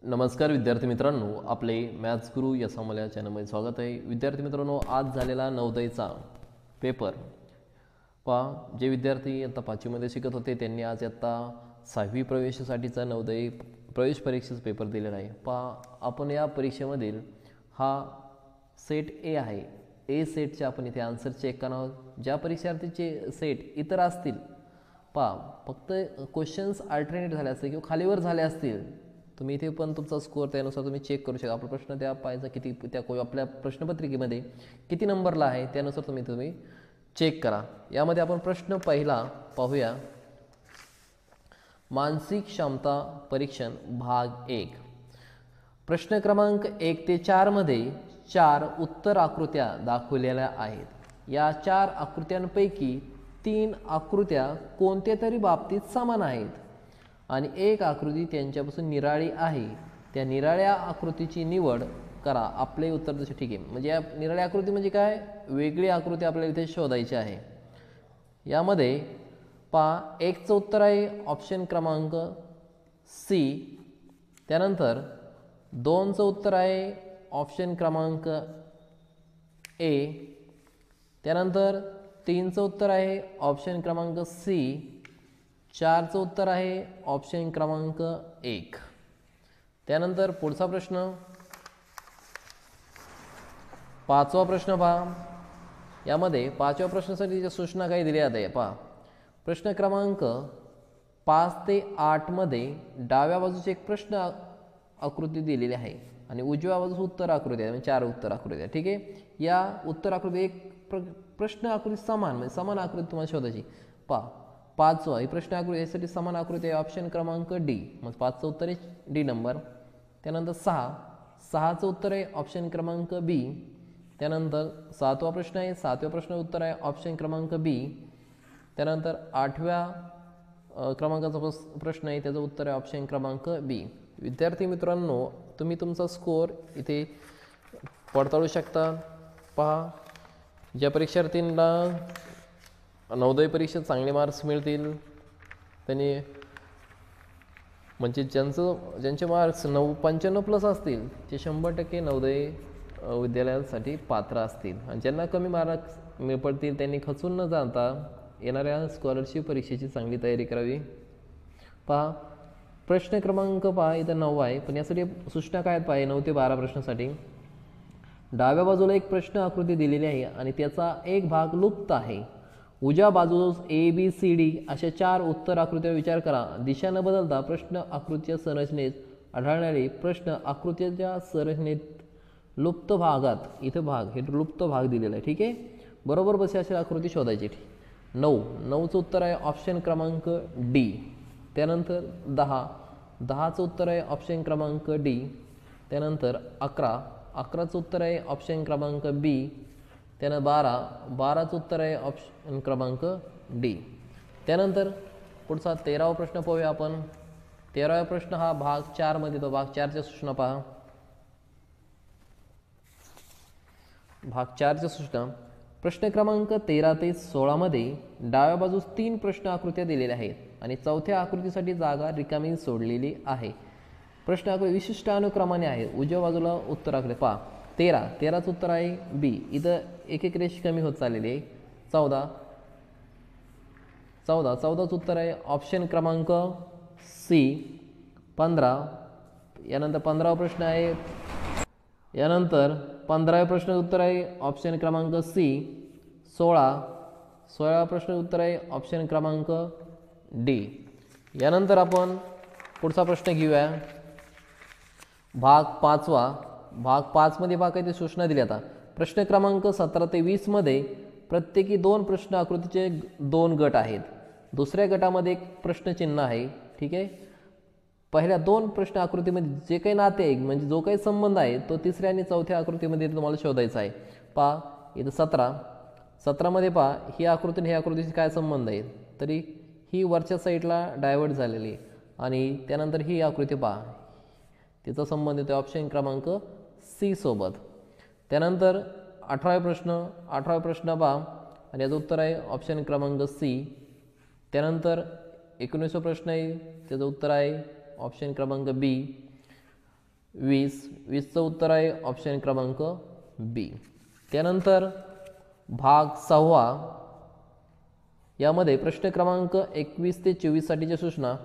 नमस्कार विद्यार्थी मित्रांनो, आपले मॅथ्स गुरु या समोर चॅनलमध्ये स्वागत आहे. विद्यार्थी मित्रांनो, आज झालेला नवोदयचा पेपर पहा. जे विद्यार्थी आता 5वीमध्ये शिकत होते त्यांनी आज आता 6वी प्रवेशासाठीचा नवोदय प्रवेश परीक्षेचा पेपर दिलेला आहे. पहा, आपण या परीक्षेमधील हा सेट ए आहे. ए सेटचे आपण इथे आन्सर चेक करणार आहोत. ज्या परीक्षार्थीचे सेट इतर असतील पहा, फक्त क्वेश्चन्स अल्टरनेट झाले असतील किंवा खालीवर झाले असतील, तुम्ही इथे पण तुमचा स्कोअर त्यानुसार तुम्ही चेक करू शकता. आपला प्रश्न त्या पाहायचा किती त्या आपल्या प्रश्नपत्रिकेमध्ये किती नंबरला आहे त्यानुसार तुम्ही चेक करा. यामध्ये आपण प्रश्न पहिला पाहूया. मानसिक क्षमता परीक्षण भाग 1. प्रश्न क्रमांक 1 ते 4 मध्ये 4 उत्तर आकृत्या दाखवलेल्या आहेत. या 4 आकृत्यांपैकी 3 आकृत्या कोणत्या तरी बाबतीत समान आहेत आणि एक आकृती त्यांच्यापासून निराळी आहे. त्या निराळ्या आकृतीची निवड करा. आपले उत्तर जसे ठीक आहे. म्हणजे या निराळ्या आकृती म्हणजे काय, वेगळी आकृती आपल्याला इथे शोधायची आहे. यामध्ये पहा, 1चं उत्तर आहे ऑप्शन क्रमांक सी. त्यानंतर 2चं उत्तर आहे ऑप्शन क्रमांक ए. त्यानंतर 3चं उत्तर आहे ऑप्शन क्रमांक सी. 4चं उत्तर आहे ऑप्शन क्रमांक 1. त्यानंतर पुढचा प्रश्न 5वा प्रश्न पहा. यामध्ये 5व्या प्रश्नासाठी सूचना काही दिल्या आहे पहा. प्रश्न क्रमांक 5 ते 8 मध्ये डाव्या बाजूचे एक प्रश्न आकृती दिलेली आहे आणि उजव्या बाजूस उत्तर आकृती आहे. म्हणजे 4 उत्तर आकृती आहे. ठीक आहे. या उत्तर आकृती एक प्रश्न आकृती समान, म्हणजे समान आकृती तुम्हाला शोधायची. पहा, 5वा ही प्रश्न आकृती यासाठी समान आकृती आहे ऑप्शन क्रमांक डी. मग 5चं उत्तर आहे डी नंबर. त्यानंतर 6चं उत्तर आहे ऑप्शन क्रमांक बी. त्यानंतर 7वा प्रश्न आहे, 7व्या प्रश्न उत्तर आहे ऑप्शन क्रमांक बी. त्यानंतर 8व्या क्रमांकाचा प्रश्न आहे, त्याचं उत्तर आहे ऑप्शन क्रमांक बी. विद्यार्थी मित्रांनो, तुम्ही तुमचा स्कोअर इथे पडताळू शकता. पहा, ज्या परीक्षार्थींना नवोदय परीक्षेत चांगले मार्क्स मिळतील त्यांनी, म्हणजे ज्यांचे मार्क्स 95+ असतील ते 100% नवोदय विद्यालयासाठी पात्र असतील. आणि ज्यांना कमी मार्क्स पडतील त्यांनी खचून न जाता येणाऱ्या स्कॉलरशिप परीक्षेची चांगली तयारी करावी. पहा, प्रश्न क्रमांक पहा इथं 9 आहे, पण यासाठी सूचना काय आहेत पहा. 9 ते 12 प्रश्नासाठी डाव्या बाजूला एक प्रश्न आकृती दिलेली आहे आणि त्याचा एक भाग लुप्त आहे. उजव्या बाजूस ए बी सी डी अशा 4 उत्तर आकृतीवर विचार करा. दिशा न बदलता प्रश्न आकृतीच्या संरचनेत आढळणारे प्रश्न आकृतीच्या संरचनेत लुप्त भागात, इथं भाग हे लुप्त भाग दिलेला आहे. ठीक आहे. बरोबर बसे अशी आकृती शोधायची. 9चं उत्तर आहे ऑप्शन क्रमांक डी. त्यानंतर 10चं उत्तर आहे ऑप्शन क्रमांक डी. त्यानंतर 11चं उत्तर आहे ऑप्शन क्रमांक बी. त्यानं 12चं उत्तर आहे ऑप्शन क्रमांक डी. त्यानंतर पुढचा 13वा प्रश्न पाहूया आपण. 13वा प्रश्न हा भाग 4 मध्ये, तो भाग 4च्या सूचना पहा. भाग 4च्या सूचना. प्रश्न क्रमांक 13 ते 16 मध्ये डाव्या बाजूस 3 प्रश्न आकृत्या दिलेल्या आहेत आणि 4थ्या आकृतीसाठी जागा रिकामी सोडलेली आहे. प्रश्न आकृती विशिष्ट अनुक्रमाने आहे. उजव्या बाजूला उत्तर आकृती पहा. 13चं उत्तर आहे बी. इथं एक रेष कमी होत चाललेली आहे. 14चं उत्तर आहे ऑप्शन क्रमांक सी. 15 यानंतर 15वा प्रश्न आहे. यानंतर 15व्या प्रश्न उत्तर आहे ऑप्शन क्रमांक सी. 16वा प्रश्न उत्तर आहे ऑप्शन क्रमांक डी. यानंतर आपण पुढचा प्रश्न घेऊया. भाग 5वा. भाग 5 मध्ये बघा काही सूचना दिल्या. आता प्रश्न क्रमांक 17 ते 20 मध्ये प्रत्येकी 2 प्रश्न आकृतीचे 2 गट आहेत. दुसऱ्या गटामध्ये एक प्रश्नचिन्ह आहे. ठीक आहे. पहिल्या 2 प्रश्न आकृतीमध्ये जे काही नाते आहे, म्हणजे जो काही संबंध आहे, तो तिसऱ्या आणि 4थ्या आकृतीमध्ये तुम्हाला शोधायचा आहे. पहा इथं 17 मध्ये पहा, ही आकृती आणि ही आकृतीची काय संबंध आहे. तरी ही वरच्या साईडला डायव्हर्ट झालेली आहे आणि त्यानंतर ही आकृती पहा, तिचा संबंध येतो ऑप्शन क्रमांक सी सोबत. त्यानंतर 18वा प्रश्न पहा आणि याचं उत्तर आहे ऑप्शन क्रमांक सी. त्यानंतर 19वा प्रश्न आहे, त्याचं उत्तर आहे ऑप्शन क्रमांक बी. 20. 20चं उत्तर आहे ऑप्शन क्रमांक बी. त्यानंतर भाग 6 यामध्ये प्रश्न क्रमांक 21 ते 24 साठीच्या सूचना.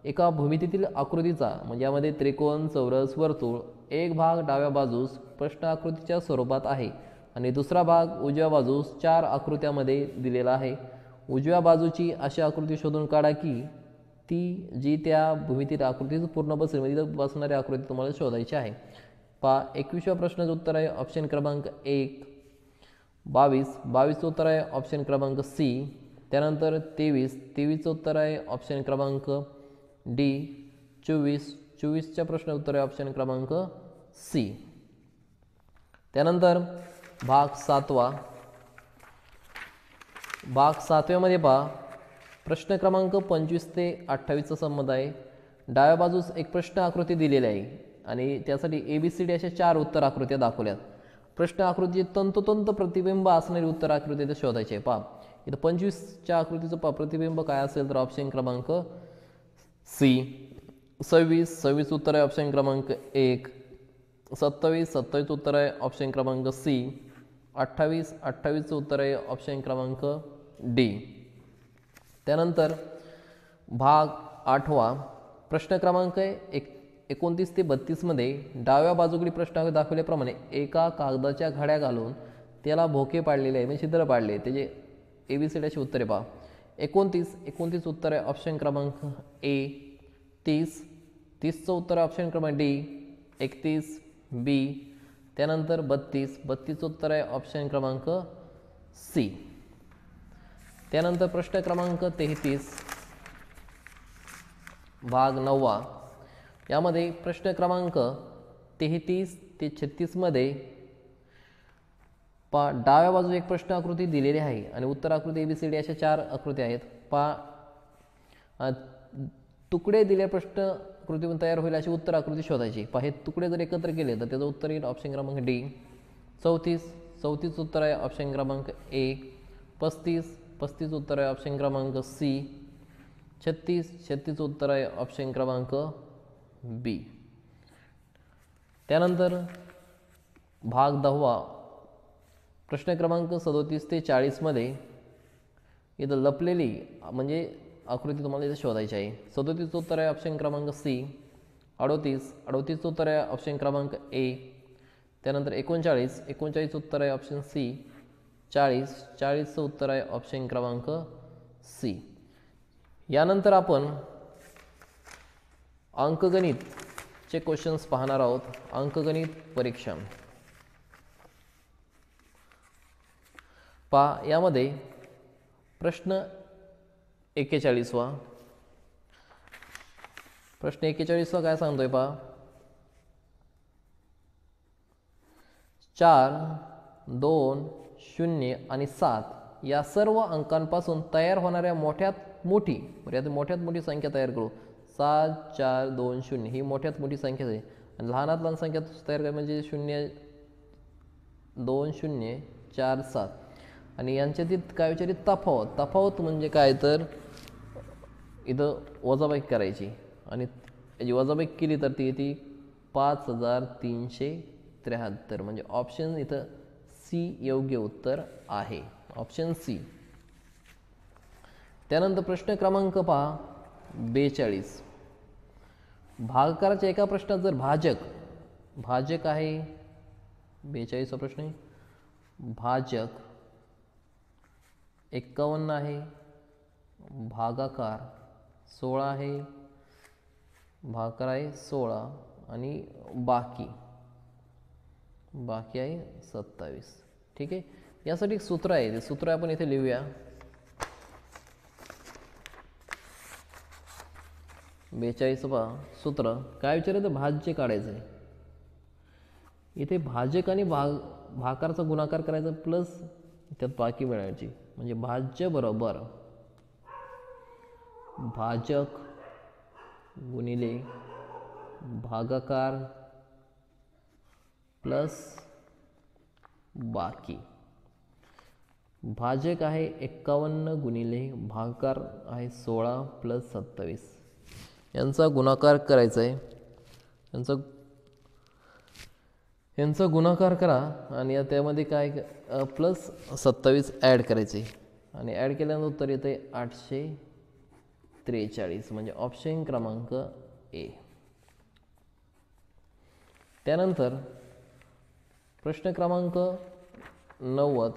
एका भूमितीतील आकृतीचा म्हणजे यामध्ये त्रिकोण, चौरस, वर्तुळ एक भाग डाव्या बाजूस प्रश्न आकृतीच्या स्वरूपात आहे आणि दुसरा भाग उजव्या बाजूस 4 आकृत्यामध्ये दिलेला आहे. उजव्या बाजूची अशी आकृती शोधून काढा की ती जी त्या भूमितीतील आकृतीच पूर्ण बसेल, म्हणजे बसणारी आकृती तुम्हाला शोधायची आहे. 21व्या प्रश्नाचं उत्तर आहे ऑप्शन क्रमांक 1. 22चं उत्तर आहे ऑप्शन क्रमांक सी. त्यानंतर 23चं उत्तर आहे ऑप्शन क्रमांक डी. 24च्या प्रश्न उत्तर आहे ऑप्शन क्रमांक सी. त्यानंतर भाग 7व्यामध्ये प्रश्न क्रमांक 25 ते 28चा संबंध आहे. डाव्या बाजूस एक प्रश्न आकृती दिलेली आहे आणि त्यासाठी ABCD अशा 4 उत्तर आकृत्या दाखवल्यात. प्रश्न आकृतीचे तंतोतंत प्रतिबिंब असणारी उत्तर आकृती इथं शोधायची आहे. इथं 25च्या आकृतीचं प्रतिबिंब काय असेल तर ऑप्शन क्रमांक सी. 26 उत्तर आहे ऑप्शन क्रमांक 1. 27 उत्तर आहे ऑप्शन क्रमांक सी. 28चं उत्तर आहे ऑप्शन क्रमांक डी. त्यानंतर भाग 8 प्रश्न क्रमांक 29 ते 32मध्ये डाव्या बाजूकडील प्रश्न दाखवल्याप्रमाणे एका कागदाच्या घड्या घालून त्याला भोके पाडलेले आहे, म्हणजे छिद्र पाडले. त्याचे ABCD अशी उत्तरे 29 उत्तर आहे ऑप्शन क्रमांक ए. 30चं उत्तर आहे ऑप्शन क्रमांक डी. 31 बी. त्यानंतर 32चं उत्तर आहे ऑप्शन क्रमांक सी. त्यानंतर प्रश्न क्रमांक 33 भाग 9 यामध्ये प्रश्न क्रमांक 33 ते 36मध्ये डाव्या बाजूला एक प्रश्न आकृती दिलेली आहे आणि उत्तर आकृती ABCD अशा 4 आकृत्या आहेत. तुकडे दिले प्रश्न आकृतीतून तयार होईल अशी उत्तर आकृती शोधायची. हे तुकडे जर एकत्र केले तर त्याचं उत्तर येईल ऑप्शन क्रमांक डी. 34 उत्तर आहे ऑप्शन क्रमांक ए. 35 उत्तर आहे ऑप्शन क्रमांक सी. 36 उत्तर आहे ऑप्शन क्रमांक बी. त्यानंतर भाग 10 प्रश्न क्रमांक 37 ते 40मध्ये इथं लपलेली म्हणजे आकृती तुम्हाला इथं शोधायची आहे. 37चं उत्तर आहे ऑप्शन क्रमांक सी. 38चं उत्तर आहे ऑप्शन क्रमांक ए. त्यानंतर 39 उत्तर आहे ऑप्शन सी. 40चं उत्तर आहे ऑप्शन क्रमांक सी. यानंतर आपण अंकगणितचे क्वेश्चन्स पाहणार आहोत. अंकगणित परीक्षा यामध्ये प्रश्न 41 काय सांगतोय 4, 2, 0 आणि 7 या सर्व अंकांपासून तयार होणाऱ्या मोठ्यात मोठी संख्या तयार करू. 7, 4, 2, 0 ही मोठ्यात मोठी संख्या आहे आणि लहानात लहान संख्या तयार करा म्हणजे 0, 2, 0, 4, 7 आणि यांच्यातील काय विचारित तफावत म्हणजे काय तर इथं वजाबाकी करायची आणि याची वजाबाकी केली तर ती येते 5373 म्हणजे ऑप्शन इथं सी योग्य उत्तर आहे. Option C. त्यानंतर प्रश्न क्रमांक 42 भागाकाराच्या एका प्रश्नात जर भाजक आहे 42वा प्रश्न आहे. भाजक 51 आहे. भागाकार 16 आहे. भागाकार आहे 16 आणि बाकी आहे 27. ठीक आहे. यासाठी एक सूत्र आहे, ते सूत्र आपण इथे लिहूया. 42 सूत्र काय विचारायचं भाज्य काढायचं आहे. इथे भाजक आणि भागाकारचा गुणाकार करायचा प्लस त्यात बाकी मिळायची म्हणजे भाज्य बरोबर भाजक गुणिले भागाकार प्लस बाकी. भाजक आहे 51 गुणिले भागाकार आहे 16 प्लस 27 यांचा गुणाकार करायचा आहे. यांचा यांचा गुणाकार करा आणि त्यामध्ये काय प्लस 27 ॲड करायचे आणि ॲड केल्यानंतर उत्तर येते 843 म्हणजे ऑप्शन क्रमांक ए. त्यानंतर प्रश्न क्रमांक 90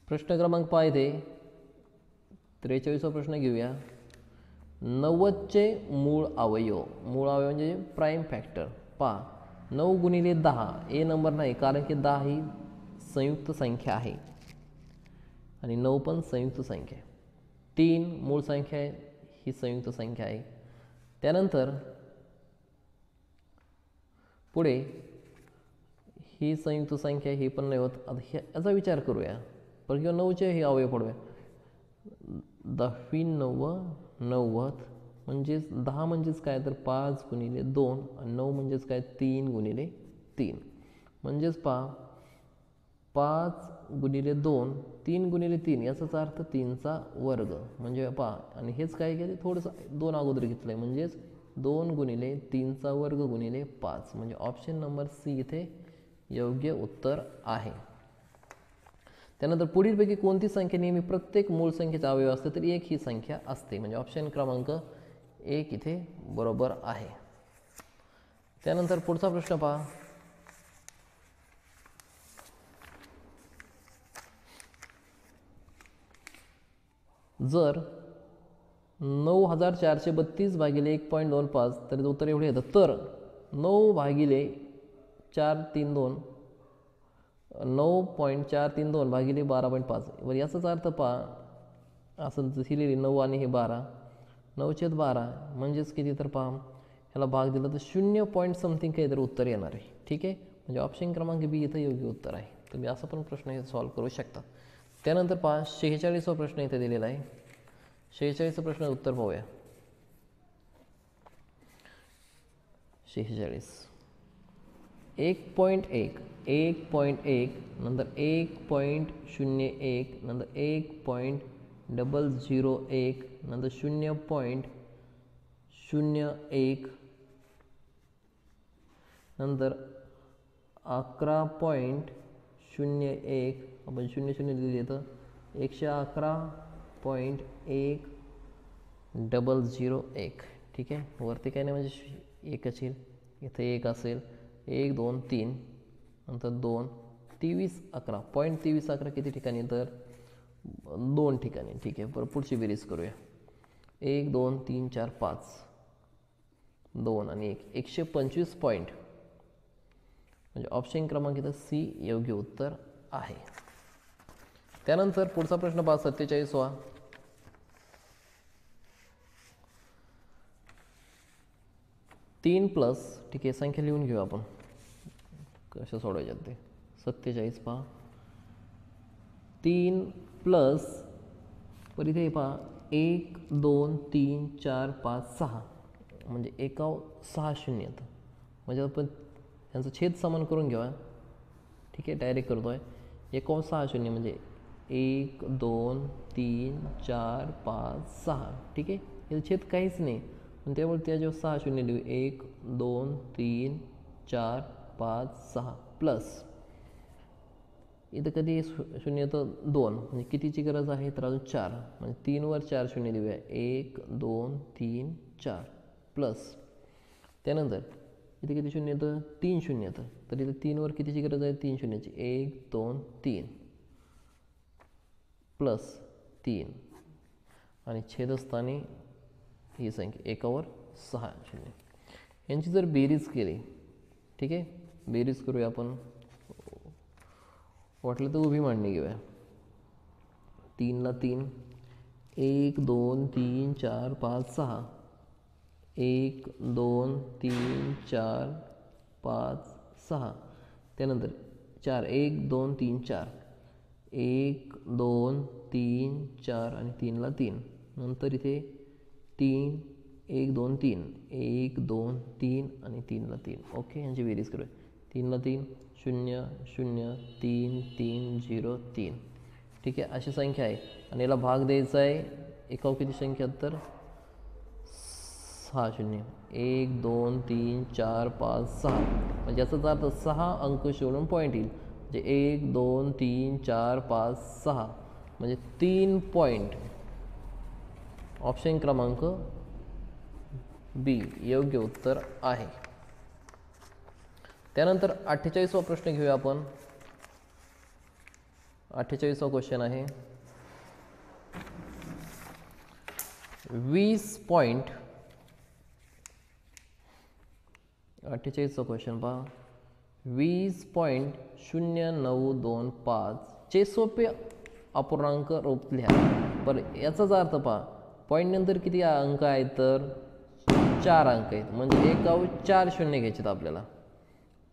प्रश्न क्रमांक पहा इथे 43वा प्रश्न घेऊया. 90चे मूळ अवयव म्हणजे प्राईम फॅक्टर पहा. 9 गुणिले 10 ए नंबर नाही, कारण की 10 ही संयुक्त संख्या आहे आणि 9 पण संयुक्त संख्या आहे. 3 मूळ संख्या आहे, ही संयुक्त संख्या आहे. त्यानंतर पुढे ही संयुक्त संख्या ही पण नाही होत. आता याचा विचार करूया पण किंवा 9चे हे अवयव पडूया. 10 90 म्हणजेच 10 म्हणजेच काय तर 5 गुणिले 2 आणि 9 म्हणजेच काय 3 गुणिले 3 म्हणजेच पहा 5 गुणिले 2 3 गुणिले 3 याचाच अर्थ 3चा वर्ग म्हणजे पहा. आणि हेच काय केले थोडंसं 2 अगोदर घेतलं आहे म्हणजेच 2 गुणिले 3चा वर्ग गुणिले 5 म्हणजे ऑप्शन नंबर सी इथे योग्य उत्तर आहे. त्यानंतर पुढीलपैकी कोणती संख्या नेहमी प्रत्येक मूळ संख्येचा अवयव असते तर एक ही संख्या असते म्हणजे ऑप्शन क्रमांक 1 इथे बरोबर आहे. त्यानंतर पुढचा प्रश्न पहा. जर 9432 भागिले 1.25 तर उत्तर एवढे येतं तर 9 भागिले 432 9.432 भागिले 12.5 वर याचाच अर्थ पहा असं जशी लिहिली 9 आणि हे 12 9/12 म्हणजेच किती तर पहा ह्याला भाग दिला तर 0 पॉईंट समथिंग काही तर उत्तर येणार आहे. ठीक आहे म्हणजे ऑप्शन क्रमांक बी इथं योग्य उत्तर आहे. तुम्ही असा पण प्रश्न हे सॉल्व्ह करू शकता. त्यानंतर पहा 46वा प्रश्न इथे दिलेला आहे. 46चा प्रश्न उत्तर पाहूया. 46 1.1 1.1 नंतर 1.01 नंतर 1.001 नंतर 0.01 नंतर 11.01 आपण 00 लिहिली तर 111.1001. ठीक आहे वरती काय नाही म्हणजे एकच येईल इथे 1 असेल 1 2 3 नंतर 2 23 11 .2311 किती ठिकाणी तर 2 ठिकाणी. ठीक आहे बरं पुढची बेरीज करूया. 1 2 3 4 5 2 आणि 1 125 पॉईंट म्हणजे ऑप्शन क्रमांक इथं सी योग्य उत्तर आहे. त्यानंतर पुढचा प्रश्न पहा 47वा. तीन प्लस ठीक आहे संख्या लिहून घेऊ आपण कशा सोडवायच्यात ते. 47 पहा 3 प्लस पर इथे पहा 1 2 3 4 5 6 म्हणजे 6 शून्य येतं म्हणजे आपण त्यांचं छेद समान करून घेऊया. ठीक आहे डायरेक्ट करतो आहे 6 शून्य म्हणजे 1 2 3 4 5 6. ठीक आहे याचं छेद काहीच नाही पण त्यामुळे त्याच्यावर 6 शून्य लिहू 1 2 3 4 5 6 प्लस इथं कधी शून्य येतं 2 म्हणजे कितीची गरज आहे तर अजून 4 म्हणजे 3 वर 4 शून्य लिहूया 1 2 3 4 प्लस त्यानंतर इथे किती शून्य येतं 3 शून्य येतं तर इथं 3 वर कितीची गरज आहे 3 शून्याची 1 2 3 प्लस 3 आणि छेदस्थानी ही संख्या 1 वर 6 शून्य यांची जर बेरीज केली. ठीक आहे बेरीज करूया आपण वाटलं तर उभी मांडणी घेऊया. 3 ला 3 1 2 3 4 5 6 1 2 3 4 5 6 त्यानंतर 4 1 2 3 4 1 2 3 4 आणि 3 ला 3 नंतर इथे 3 1 2 3 1 2 3 आणि 3 ला 3. ओके यांची बेरीज करूया. 3 ला 3 0 0 3 3 0 3. ठीक आहे अशी संख्या आहे आणि याला भाग द्यायचा आहे एकाव किती संख्या तर 6 शून्य 1 2 3 4 5 6 म्हणजे याचाच अर्थ 6 अंक सोडून पॉईंट येईल म्हणजे 1 2 3 4 5 6 म्हणजे 3 पॉईंट. ऑप्शन क्रमांक बी योग्य उत्तर आहे. त्यानंतर 48वा प्रश्न घेऊया आपण. 48वा क्वेश्चन आहे 48वा क्वेश्चन पहा. 20.0925 चे सोपे अपूर्णांक रूप लिहा. पण याचाच अर्थ पहा पॉईंट नंतर किती अंक आहेत तर 4 अंक आहेत म्हणजे एकावर 4 शून्य घ्यायचे आपल्याला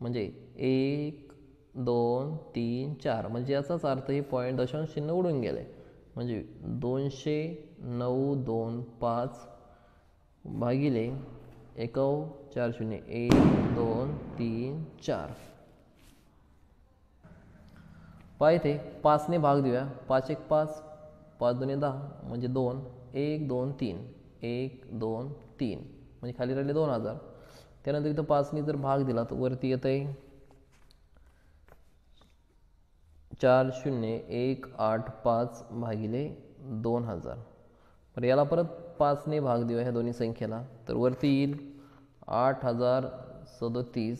म्हणजे 1 2 3 4 म्हणजे याचाच अर्थ हे पॉईंट दशांश चिन्ह उडून गेले म्हणजे 209.25 भागिले एकावर 4 शून्य 1 2 3 4 पहा इथे 5 ने भाग देऊया. 5 1 5 5 2 10 म्हणजे 2 1 2 3 1 2 3 म्हणजे खाली राहिले 2000. त्यानंतर इथं 5 ने जर भाग दिला तर वरती येत आहे 40.185 भागिले 2000. तर याला परत 5 ने भाग देऊया ह्या दोन्ही संख्येला तर वरती येईल 8037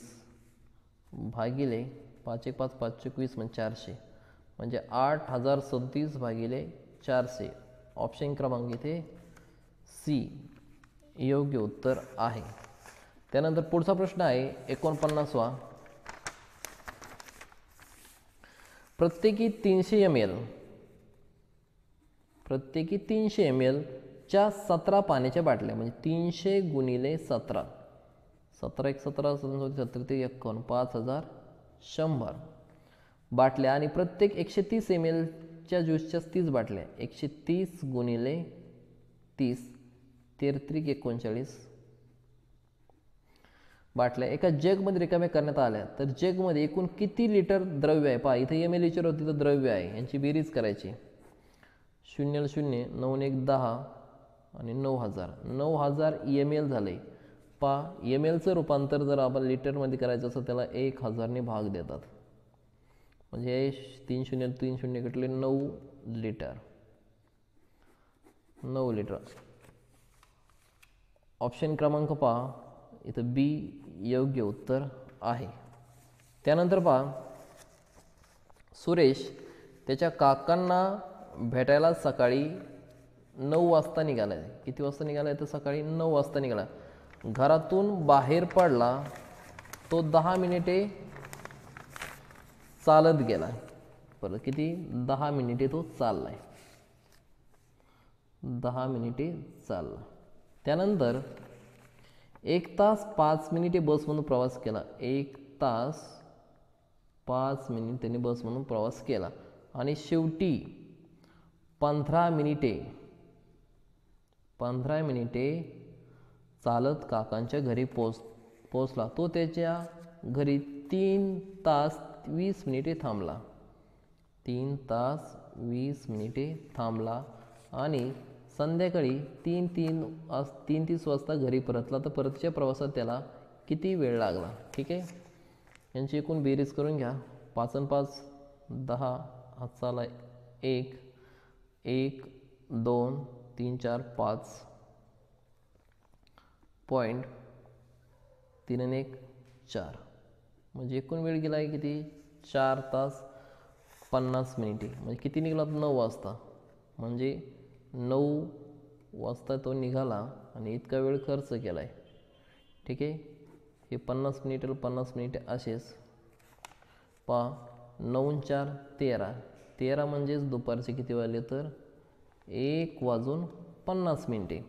भागिले 5 1 5 5 21 म्हणजे 400 म्हणजे 8037 भागिले 400. ऑप्शन क्रमांक इथे सी योग्य उत्तर आहे. त्यानंतर पुढचा प्रश्न आहे 49वा. प्रत्येकी 300 ml च्या 17 पाण्याच्या बाटल्या म्हणजे 300 गुणिले 17 17 1 17 17 ते 51 5100 बाटल्या आणि प्रत्येक 130 ml च्या ज्यूसच्या 30 बाटल्या 130 गुणिले 30 33 39 बाटल्या एका जगमध्ये रिकाम्या करण्यात आल्या तर जगमध्ये एकूण किती लिटर द्रव्य आहे. पहा इथे ml विचार होती तर द्रव्य आहे यांची बेरीज करायची. 0 0 9 1 10 आणि 9000 ml झाले. पहा mlचं रूपांतर जर आपण लिटरमध्ये करायचं असं त्याला 1000 ने भाग देतात म्हणजे 3 कटले 9 लिटर 9 लिटर. ऑप्शन क्रमांक पहा इथं बी योग्य उत्तर आहे. त्यानंतर पहा सुरेश त्याच्या काकांना भेटायला सकाळी 9 वाजता निघाला. किती वाजता निघाला तर सकाळी 9 वाजता निघाला. घरातून बाहेर पडला तो 10 मिनिटे चालत गेला. परत किती 10 मिनिटे तो चाललाय 10 मिनिटे चालला. त्यानंतर 1 तास 5 मिनिटे बसमधून प्रवास केला. 1 तास 5 मिनिट त्यांनी बसमधून प्रवास केला आणि शेवटी 15 मिनिटे चालत काकांच्या घरी पोचला. तो त्याच्या घरी 3 तास 20 मिनिटे थांबला 3 तास 20 मिनिटे थांबला आणि संध्याकाळी 3:30 वाजता घरी परतला. तर परतच्या प्रवासात त्याला किती वेळ लागला. ठीक आहे यांची एकूण बेरीज करून घ्या. 5 आणि 5 10 हातचाला 1 1 2 3 4 5 पॉईंट 3 आणि 1 4 म्हणजे एकूण वेळ गेला आहे किती 4 तास 50 मिनिटे म्हणजे किती निघाला 9 वाजता म्हणजे 9 वाजता तो निघाला आणि इतका वेळ खर्च केला आहे. ठीक आहे हे 50 मिनिटे असेच. पहा 9 4 13 म्हणजेच दुपारचे किती वाजले तर 1:50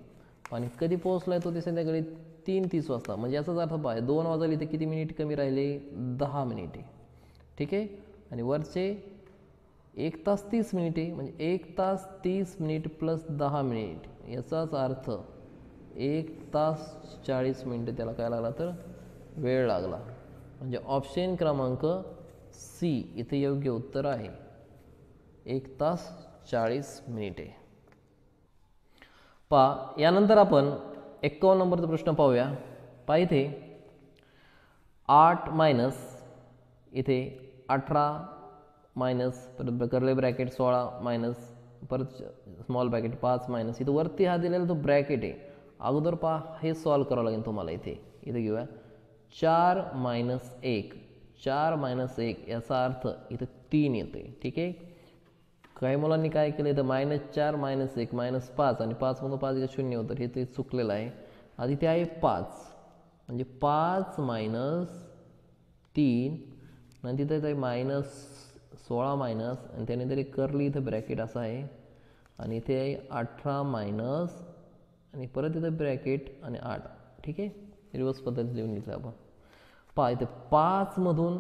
आणि कधी पोहोचलाय तो ते संध्याकाळी 3:30 वाजता म्हणजे याचाच अर्थ पहा 2 वाजले तर किती मिनिट कमी राहिले 10 मिनिटे. ठीक आहे आणि वरचे 1 तास 30 मिनिटे म्हणजे 1 तास 30 मिनिट प्लस 10 मिनिट याचाच अर्थ 1 तास 40 मिनिटे त्याला काय लागला तर वेळ लागला म्हणजे ऑप्शन क्रमांक सी इथे योग्य उत्तर आहे 1 तास 40 मिनिटे. पहा यानंतर आपण 51 नंबरचा प्रश्न पाहूया. पहा इथे 8 मायनस इथे 18 मायनस परत कर्ली ब्रॅकेट 16 मायनस परत स्मॉल ब्रॅकेट 5 मायनस इथं वरती हा दिलेला तो ब्रॅकेट आहे. अगोदर पहा हे सॉल्व करावं लागेल तुम्हाला. इथे घेऊया 4 मायनस 1 4 मायनस 1 याचा अर्थ इथं 3 येते. ठीक आहे. काही मुलांनी काय केलं इथं -4 -1 -5 आणि 5 मधून 5 इथं 0 होतं. हे ते चुकलेलं आहे. आता इथे आहे 5 म्हणजे 5 मायनस 3 आणि तिथे आहे -16 मायनस आणि त्याने तरी कर्ली इथं ब्रॅकेट असं आहे आणि इथे आहे 18 मायनस आणि परत इथं ब्रॅकेट आणि 8. ठीक आहे. रिवर्स पद्धतीने लिहून घेतलं आपण. पहा इथे 5 मधून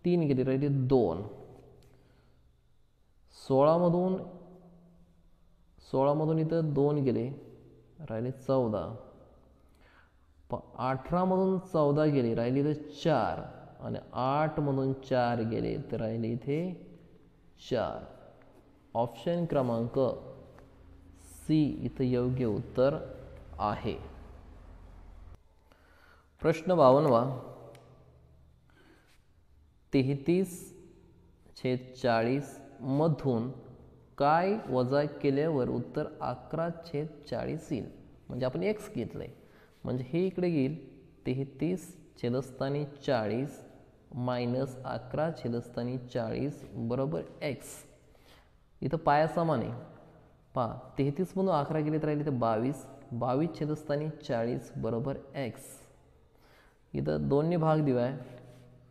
3 गेली राहिली 2 16 मधून इथं 2 गेले राहिले 14 18 मधून 14 गेले राहिली इथं 4 आणि 8 मधून 4 गेले तर राहिले इथे 4. ऑप्शन क्रमांक सी इथं योग्य उत्तर आहे. प्रश्न 52वा 33/40 मधून काय वजा केल्यावर उत्तर 11/40 येईल. म्हणजे आपण x घेतलंय म्हणजे हे इकडे येईल 33/40 मायनस 11/40 बरोबर x. इथं पाया समान आहे. पहा 33 मधून 11 गेले तर राहिले तर 22 22/40 बरोबर x. इथं 2ने भाग दिलाय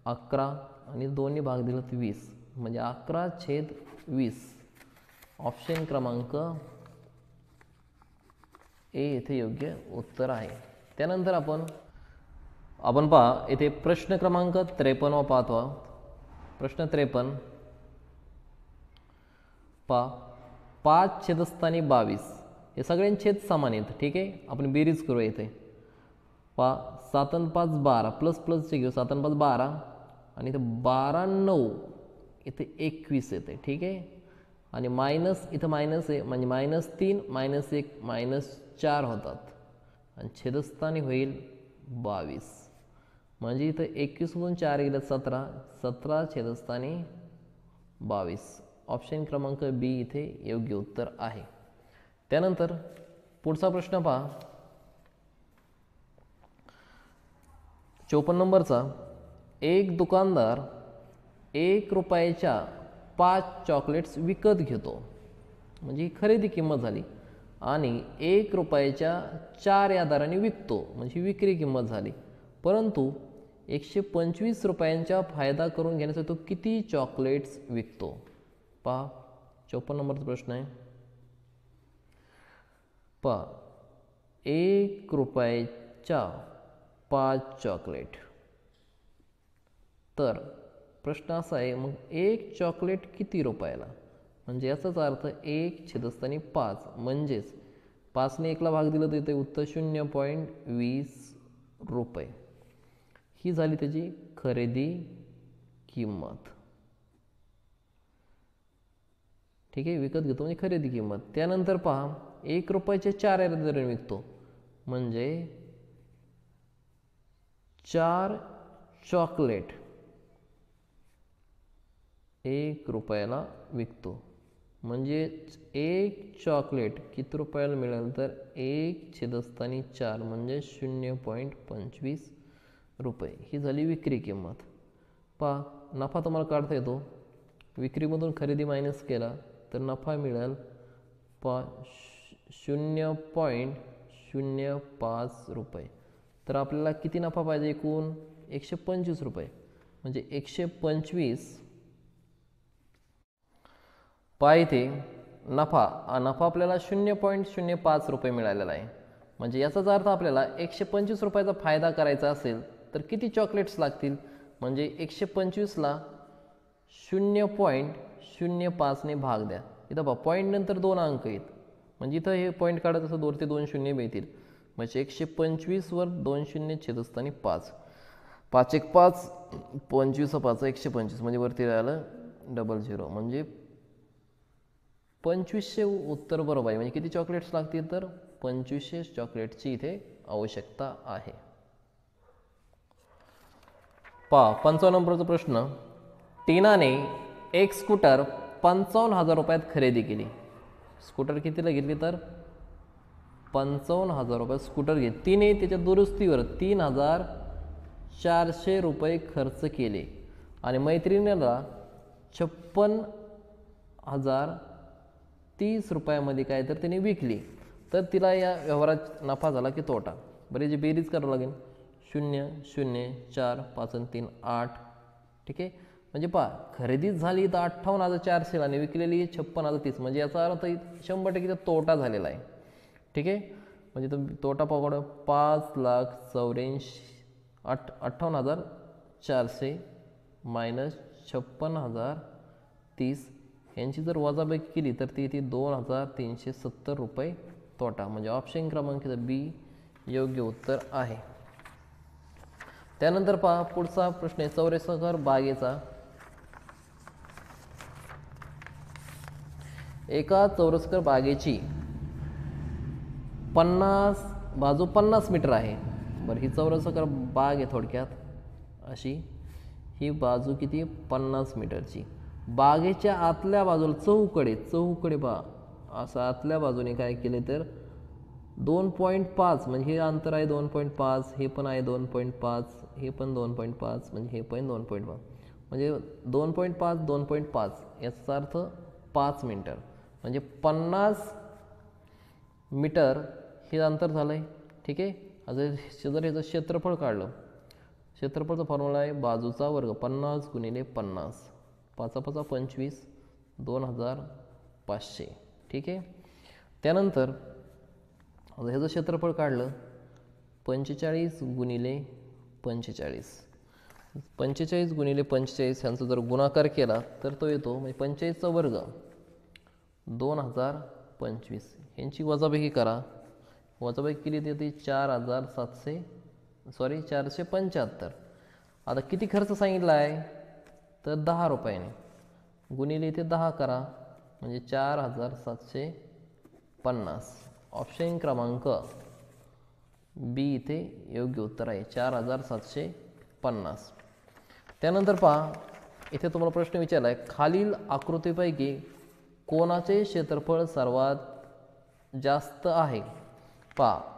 11 आणि 2ने भाग दिला तर 20 म्हणजे 11/20. ऑप्शन क्रमांक ए इथे योग्य उत्तर आहे. त्यानंतर आपण पहा इथे प्रश्न क्रमांक 53 पाहतो. प्रश्न 53 पहा 5/22 हे सगळ्यांचे छेद समान आहेत. ठीक आहे. आपण बेरीज करूया इथे. पहा 7 आणि 5 12 प्लस प्लसचे घेऊ 7 आणि 5 12 आणि इथे 12 9 इथे 21 येते. ठीक आहे. आणि मायनस इथं मायनस आहे म्हणजे -3 -1 -4 होतात आणि छेदस्थानी होईल 22 म्हणजे इथं 21 मधून 4 गेले 17 17 छेदस्थानी 22. ऑप्शन क्रमांक बी इथे योग्य उत्तर आहे. त्यानंतर पुढचा प्रश्न पहा 54 नंबरचा. एक दुकानदार 1 रुपयाच्या 5 चॉकलेट्स विकत घेतो म्हणजे ही खरेदी किंमत झाली आणि 1 रुपयाच्या 4 या दराने विकतो म्हणजे विक्री किंमत झाली. परंतु 125 रुपयांचा फायदा करून घेण्यासाठी तो किती चॉकलेट्स विकतो. पहा 54 नंबरचा प्रश्न आहे. पहा 1 रुपयाच्या 5 चॉकलेट. तर प्रश्न असा आहे मग 1 चॉकलेट किती रुपयाला म्हणजे याचाच अर्थ 1/5 म्हणजेच 5ने 1ला भाग दिला तर इथे उत्तर 0.20 रुपये ही झाली त्याची खरेदी किंमत. ठीक आहे. विकत घेतो म्हणजे खरेदी किंमत. त्यानंतर पहा 1 रुपयाच्या 4 या दराने विकतो म्हणजे 4 चॉकलेट 1 रुपयाला विकतो म्हणजे 1 चॉकलेट किती रुपयाला मिळेल तर 1/4 म्हणजे 0.25 रुपये ही झाली विक्री किंमत. पहा नफा तुम्हाला काढता येतो. विक्रीमधून खरेदी मायनस केला तर नफा मिळेल 0.05 रुपये. तर आपल्याला किती नफा पाहिजे एकूण 125 रुपये म्हणजे 125 पहा इथे नफा आपल्याला 0.05 रुपये मिळालेला आहे. म्हणजे याचाच अर्थ आपल्याला 125 रुपयाचा फायदा करायचा असेल तर किती चॉकलेट्स लागतील म्हणजे 125ला 0.05 ने भाग द्या. इथं पहा पॉईंट नंतर 2 अंक आहेत म्हणजे इथं हे पॉईंट काढत असं 2 ते 2 शून्य मिळतील म्हणजे 125 वर 2 शून्य छेदस्थानी 5 5 1 5 25 5 125 म्हणजे वरती राहिलं 00 म्हणजे 2500 उत्तर बरोबर आहे. म्हणजे किती चॉकलेट्स लागतील तर 2500 चॉकलेटची इथे आवश्यकता आहे. 55 नंबरचा प्रश्न. टीनाने एक स्कूटर 55,000 रुपयात खरेदी केली. स्कूटर कितीला घेतली तर 55,000 रुपयात स्कूटर घेतली. तिने त्याच्या दुरुस्तीवर 3,400 रुपये खर्च केले आणि मैत्रिणीला 56,030 रुपयामध्ये काय तर तिने विकली. तर तिला या व्यवहारात नफा झाला की तोटा. बरं याची बेरीज करावं लागेल. 0 0 4 5 आणि 3 8. ठीक आहे. म्हणजे खरेदी झाली तर 58,400 आणि विकलेली 56,030. म्हणजे याचा अर्थ 100% तोटा झालेला आहे. ठीक आहे. म्हणजे तो तोटा पकडा 58,400 मायनस 56,030 यांची जर वजाबाकी केली तर ती 2,370 रुपये तोटा. म्हणजे ऑप्शन क्रमांक बी योग्य उत्तर आहे. त्यानंतर पुढचा प्रश्न आहे चौरसाकार बागेचा. एका चौरसाकार बागेची 50 मीटर आहे. बरं ही चौरसाकार बाग आहे थोडक्यात अशी. ही बाजू किती 50 मीटरची. बागेच्या आतल्या बाजूला चौकडे असं आतल्या बाजूने काय केले तर 2.5 म्हणजे हे अंतर आहे 2.5. हे पण आहे 2.5. हे पण 2.5 म्हणजे हे पण 2.5 म्हणजे 2.5 2.5 याचा अर्थ 5 मीटर म्हणजे 50 मीटर हे अंतर झालं आहे. ठीक आहे. जर ह्याचं क्षेत्रफळ काढलं. क्षेत्रफळचा फॉर्म्युला आहे बाजूचा वर्ग 50 गुणिले 50. 5 5 25 2,500. ठीक आहे. त्यानंतर ह्याचं क्षेत्रफळ काढलं 45 गुणिले 45. 45 गुणिले 45 ह्यांचा जर गुणाकार केला तर तो येतो म्हणजे 45चा वर्ग 2,025. ह्यांची वजाबाकी करा. वजाबाकी केली तर ती 475. आता किती खर्च सांगितला आहे तर 10 रुपयाने गुणिले इथे 10 करा म्हणजे 4,750. ऑप्शन क्रमांक बी इथे योग्य उत्तर आहे 4,750. त्यानंतर इथे तुम्हाला प्रश्न विचारला आहे खालील आकृतीपैकी कोणाचे क्षेत्रफळ सर्वात जास्त आहे.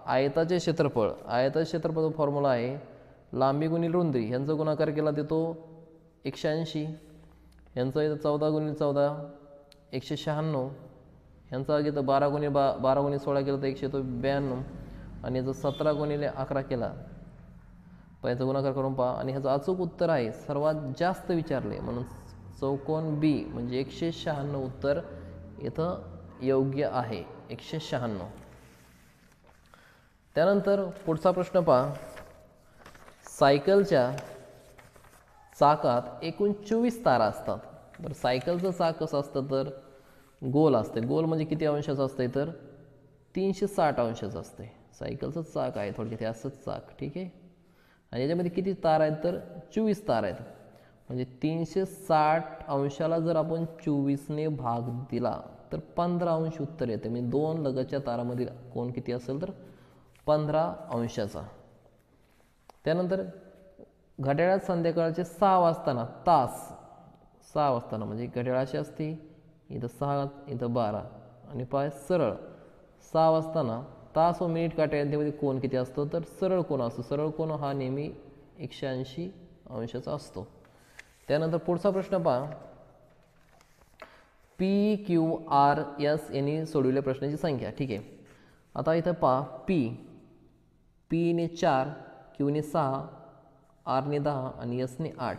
आयताचे क्षेत्रफळाचा फॉर्म्युला आहे लांबी गुणिले रुंदी ह्यांचा गुणाकार केला देतो 180. ह्यांचा येतं 14 गुणिले 14 196. ह्यांचा घेतं 12 गुणिले 16 केलं तर 192. आणि याचं 17 गुणिले 11 केला याचा गुणाकार करून आणि ह्याचं अचूक उत्तर आहे सर्वात जास्त विचारले म्हणून चौकोन बी म्हणजे 196 उत्तर इथं योग्य आहे 196. त्यानंतर पुढचा प्रश्न सायकलच्या चाकात एकूण 24 तारा असतात. बरं सायकलचं चाक कसं असतं तर गोल असते. गोल म्हणजे किती अंशाचं असते तर 360 अंशाचं असते. सायकलचं चाक आहे थोडक्यात असंच चाक. ठीक आहे. आणि याच्यामध्ये किती तार आहेत तर 24 तार आहेत. म्हणजे 360 अंशाला जर आपण 24ने भाग दिला तर 15 अंश उत्तर येते. म्हणजे 2 लगतच्या तारामधील कोण किती असेल तर 15 अंशाचा. त्यानंतर घड्याळात संध्याकाळचे 6 वाजताना म्हणजे घड्याळाशी असते इथं 6 इथं 12 आणि सरळ 6 वाजताना तास व मिनिट काट्या यांच्यामध्ये कोण किती असतो तर सरळ कोण असतो. सरळ कोण हा नेहमी 180 अंशाचा असतो. त्यानंतर पुढचा प्रश्न PQRS यांनी सोडविल्या प्रश्नाची संख्या. ठीक आहे. आता इथं P ने 4 Q ने 6 R ने 10 आणि S ने 8.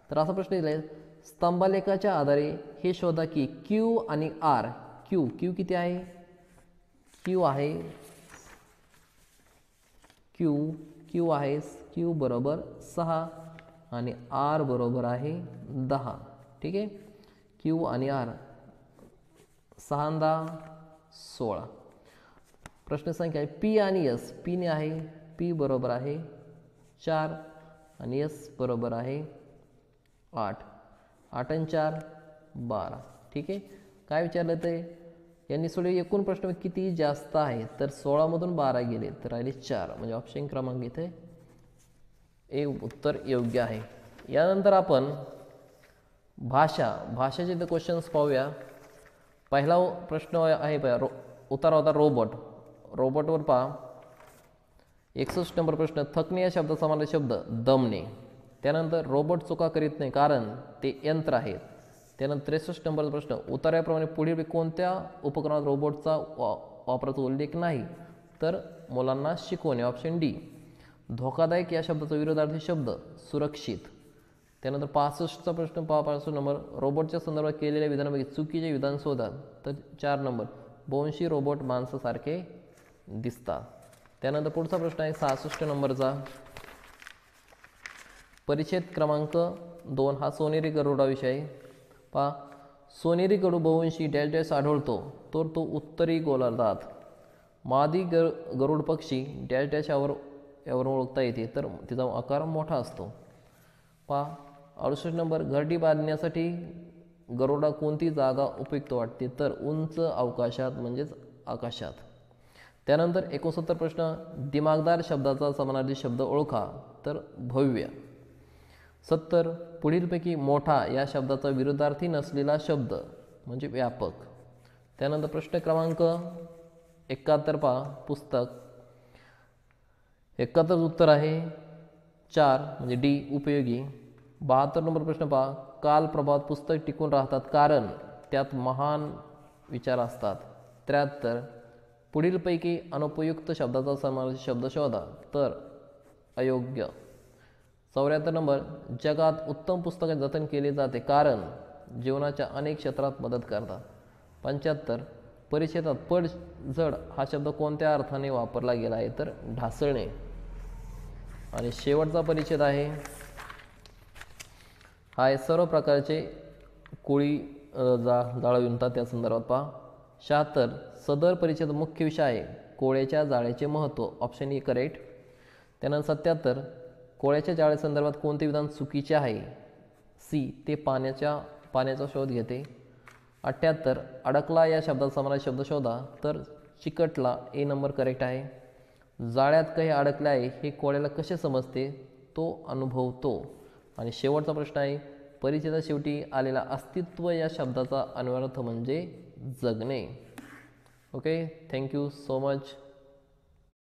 तर असा प्रश्न दिला आहे स्तंभालेखाच्या आधारे हे शोधा की Q आणि R. Q किती आहे Q आहे Q बरोबर 6 आणि R बरोबर आहे 10. ठीक आहे. Q आणि R 6 आणि 10 16. प्रश्न संख्या आहे P आणि S. P ने आहे P बरोबर आहे 4 आणि S बरोबर आहे 8. 8 आणि 4 12. ठीक आहे. काय विचारलं ते यांनी सोडलेले एकूण प्रश्न किती जास्त आहे तर 16मधून 12 गेले तर राहिले 4, म्हणजे ऑप्शन क्रमांक इथे ए उत्तर योग्य आहे. यानंतर आपण भाषेचे ते क्वेश्चन्स पाहूया. पहिला प्रश्न आहे उत्तर होता रोबोटवर पहा. 61 नंबर प्रश्न, थकणे या शब्दाचा समानार्थी शब्द दमणे. त्यानंतर रोबोट चुका करीत नाही कारण ते यंत्र आहेत. त्यानंतर 63 नंबरचा प्रश्न, उतार्याप्रमाणे पुढील कोणत्या उपकरणात रोबोटचा वापराचा उल्लेख नाही तर मुलांना शिकवणे, ऑप्शन डी. धोकादायक या शब्दाचा विरोधार्थी शब्द सुरक्षित. त्यानंतर 65चा प्रश्न पहा. 65 नंबर, रोबोटच्या संदर्भात केलेल्या विधानापैकी चुकीचे विधान शोधा. तर 4 नंबर, बहुंशी रोबोट माणसासारखे दिसतात. त्यानंतर पुढचा प्रश्न आहे 66 नंबरचा, परिच्छेद क्रमांक 2 हा सोनेरी गरुडा विषय पहा. सोनेरी गरुड बहुंशी डॅश डॅश आढळतो तर तो उत्तरी गोलार्धात. मादी गरुड पक्षी डॅश डॅश यावर ओळखता येते तर तिचा आकार मोठा असतो. पहा 68 नंबर, घरटी बांधण्यासाठी गरुडा कोणती जागा उपयुक्त वाटते तर उंच अवकाशात म्हणजेच आकाशात. त्यानंतर 69 प्रश्न, दिमागदार शब्दाचा समानार्थी शब्द ओळखा तर भव्य. 70, पुढीलपैकी मोठा या शब्दाचा विरोधार्थी नसलेला शब्द म्हणजे व्यापक. त्यानंतर प्रश्न क्रमांक 71 पहा, पुस्तक. 71 उत्तर आहे 4 म्हणजे डी उपयोगी. 72 नंबर प्रश्न पहा, काल प्रभात पुस्तक टिकून राहतात कारण त्यात महान विचार असतात. 73, पुढीलपैकी अनुपयुक्त शब्दाचा समानार्थी शब्द शोधा तर अयोग्य. 74 नंबर, जगात उत्तम पुस्तके जतन केले जाते कारण जीवनाच्या अनेक क्षेत्रात मदत करतात. 75, परिच्छेदात पडझड हा शब्द कोणत्या अर्थाने वापरला गेला आहे तर ढासळणे. आणि शेवटचा परिच्छेद आहे हा आहे सर्व प्रकारचे कोळी जाळविणतात त्या संदर्भात पहा. 76, सदर परिच्छेद मुख्य विषय आहे कोळ्याच्या जाळ्याचे महत्त्व, ऑप्शन ए करेक्ट. त्यानंतर 77, कोळ्याच्या जाळ्या संदर्भात कोणते विधान चुकीचे आहे, सी ते पाण्याचा शोध घेते. 78, अडकला या शब्दाचा समानार्थी शब्द शोधा तर चिकटला, ए नंबर करेक्ट आहे. जाळ्यात काही अडकले आहे हे कोळ्याला कसे समजते तो अनुभवतो. आणि शेवटचा प्रश्न आहे परिच्छेदात शेवटी आलेला अस्तित्व या शब्दाचा अन्वयार्थ म्हणजे जगणे. Okay, thank you so much.